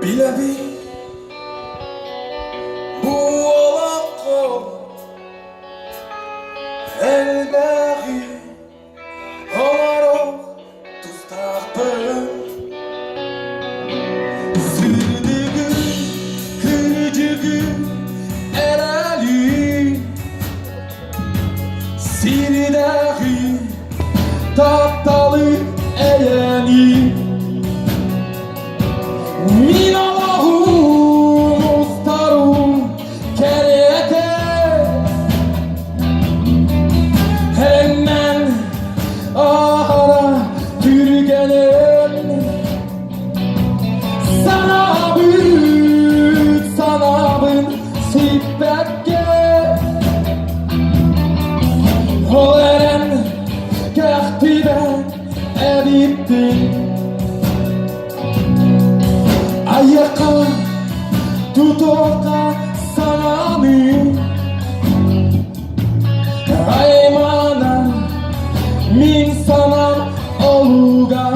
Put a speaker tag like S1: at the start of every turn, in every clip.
S1: Bilebi bu Olok'u elbagi Olok tuztakpın Sürdüğü kırıcığı elali Siridahi taptalı eyeni Min Allah'u mustaru kerete Hemen ahara türgenem Sana büyük sanabın sipekke O eren kahtiben ediptin Ayaka tutoka sanami Aymana min sanam oluga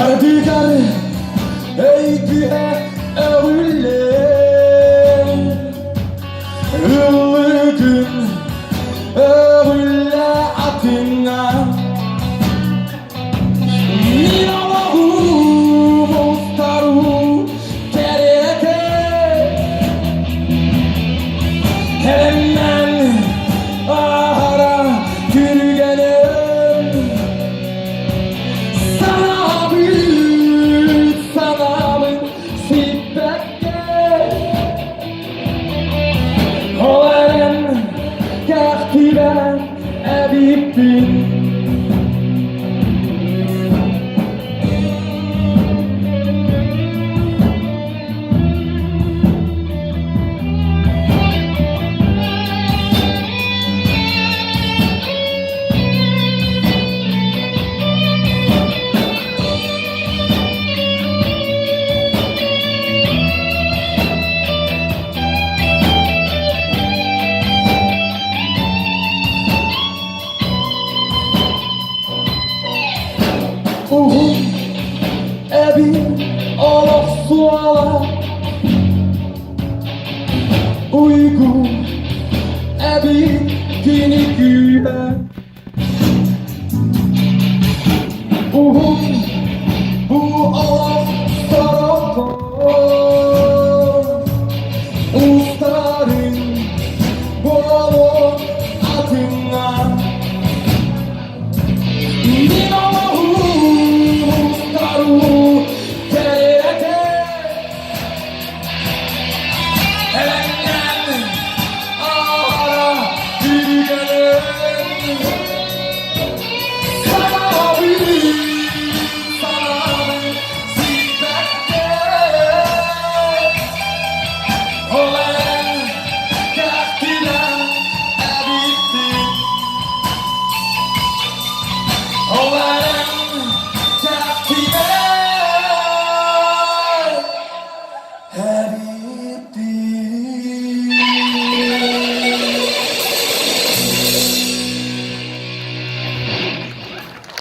S1: Ardigar eytihe eville Illıgın eville atına Min Allah'u mustaru kerete Hemen ahara türgenem Sana büyük sanamın sipekke Olarım kahtiben ebipin Ebi